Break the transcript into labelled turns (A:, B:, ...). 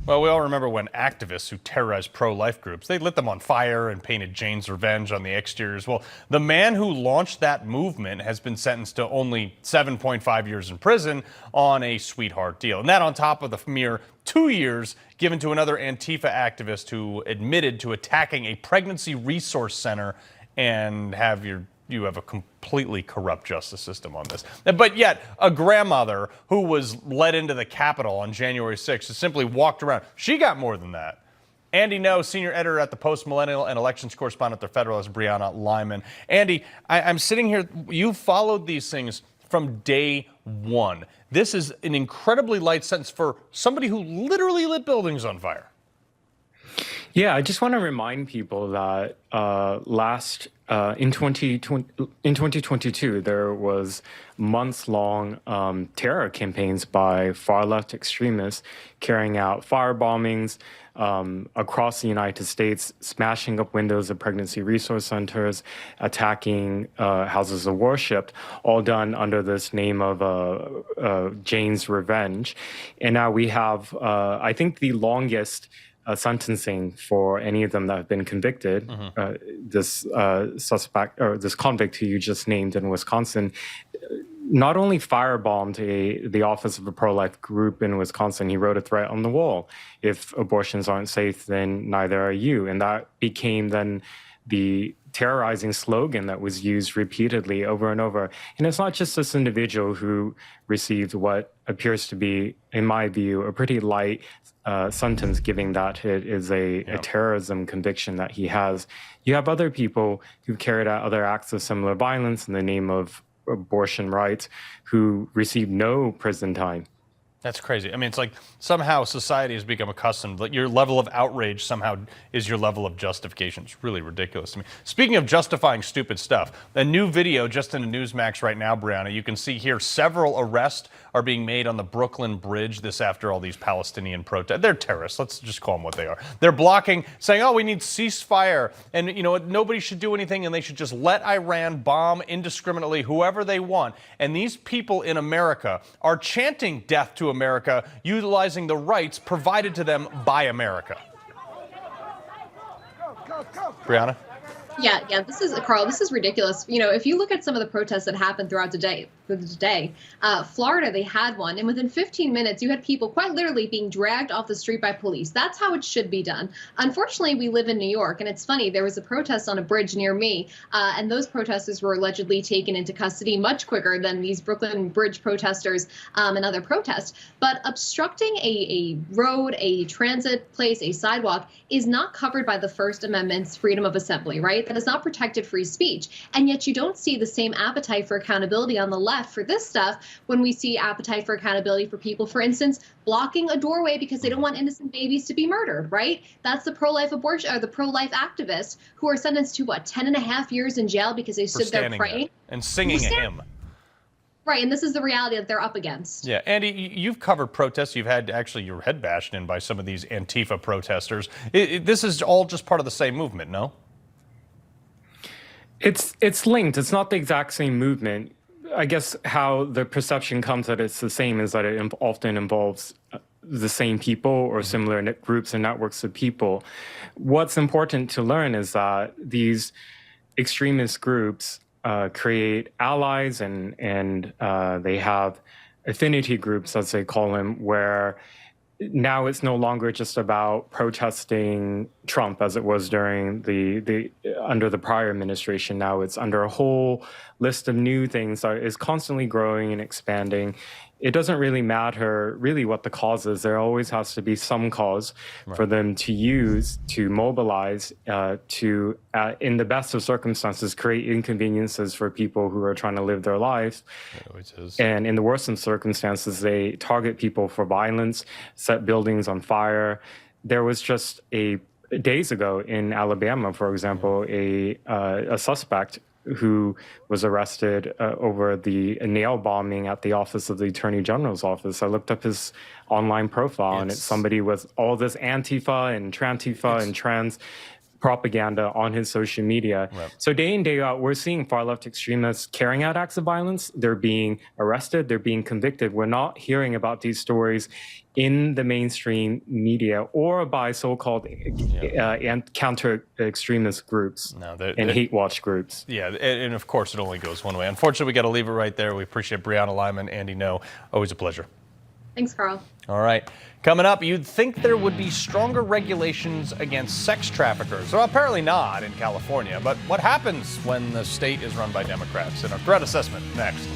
A: Well, we all remember when activists who terrorized pro-life groups, they lit them on fire and painted Jane's Revenge on the exteriors. Well, the man who launched that movement has been sentenced to only 7.5 years in prison on a sweetheart deal. And that on top of the mere 2 years given to another Antifa activist who admitted to attacking a pregnancy resource center and you have a completely corrupt justice system on this. But yet, a grandmother who was led into the Capitol on January 6th has simply walked around. She got more than that. Andy No, senior editor at the Post Millennial and elections correspondent at the Federalist, Brianna Lyman. Andy, I'm sitting here. You followed these things from day one. This is an incredibly light sentence for somebody who literally lit buildings on fire.
B: Yeah, I just want to remind people that in 2022, there was months-long terror campaigns by far-left extremists carrying out firebombings across the United States, smashing up windows of pregnancy resource centers, attacking houses of worship, all done under this name of Jane's Revenge. And now we have, I think, the longest sentencing for any of them that have been convicted. This suspect or this convict who you just named in Wisconsin not only firebombed the office of a pro-life group in Wisconsin, he wrote a threat on the wall: if abortions aren't safe, then neither are you. And that became then the terrorizing slogan that was used repeatedly over and over. And it's not just this individual who received what appears to be, in my view, a pretty light sentence, given that it is a terrorism conviction that he has. You have other people who've carried out other acts of similar violence in the name of abortion rights who received no prison time.
A: That's crazy. I mean, it's like somehow society has become accustomed that your level of outrage somehow is your level of justification. It's really ridiculous to me. Speaking of justifying stupid stuff, a new video just in Newsmax right now, Brianna, you can see here several arrests are being made on the Brooklyn Bridge this after all these Palestinian protests. They're terrorists. Let's just call them what they are. They're blocking, saying, oh, we need ceasefire. And, you know, nobody should do anything and they should just let Iran bomb indiscriminately whoever they want. And these people in America are chanting death to America, utilizing the rights provided to them by America. Brianna?
C: Yeah, this is, Carl, this is ridiculous. You know, if you look at some of the protests that happened throughout the day, Florida, they had one, and within 15 minutes, you had people quite literally being dragged off the street by police. That's how it should be done. Unfortunately, we live in New York, and it's funny, there was a protest on a bridge near me, and those protesters were allegedly taken into custody much quicker than these Brooklyn Bridge protesters and other protests. But obstructing a road, a transit place, a sidewalk is not covered by the First Amendment's freedom of assembly, right? That is not protected free speech. And yet you don't see the same appetite for accountability on the left for this stuff when we see appetite for accountability for people, for instance, blocking a doorway because they don't want innocent babies to be murdered, right? That's the pro-life abortion or the pro-life activists who are sentenced to what, 10.5 years in jail because they stood there praying
A: and singing a hymn.
C: Right, and this is the reality that they're up against.
A: Yeah, Andy, you've covered protests. You've had actually your head bashed in by some of these Antifa protesters. This is all just part of the same movement, no?
B: It's linked. It's not the exact same movement. I guess how the perception comes that it's the same is that it often involves the same people or similar groups and networks of people. What's important to learn is that these extremist groups create allies and they have affinity groups, as they call them, where now it's no longer just about protesting Trump as it was during under the prior administration. Now it's under a whole list of new things that is constantly growing and expanding. It doesn't really matter really what the cause is. There always has to be some cause for them to use, to mobilize, to, in the best of circumstances, create inconveniences for people who are trying to live their lives. And in the worst of circumstances, they target people for violence, set buildings on fire. There was just days ago in Alabama, for example, a suspect who was arrested over the nail bombing at the office of the Attorney General's office. I looked up his online profile, and it's somebody with all this Antifa and Trantifa and trans propaganda on his social media. So day in, day out, we're seeing far-left extremists carrying out acts of violence. They're being arrested. They're being convicted. We're not hearing about these stories in the mainstream media or by so-called counter-extremist groups and hate watch groups.
A: Yeah, and of course it only goes one way. Unfortunately, we got to leave it right there. We appreciate Brianna Lyman, Andy No. Always a pleasure.
C: Thanks, Carl.
A: All right. Coming up, you'd think there would be stronger regulations against sex traffickers. Well, apparently not in California. But what happens when the state is run by Democrats? And a threat assessment next.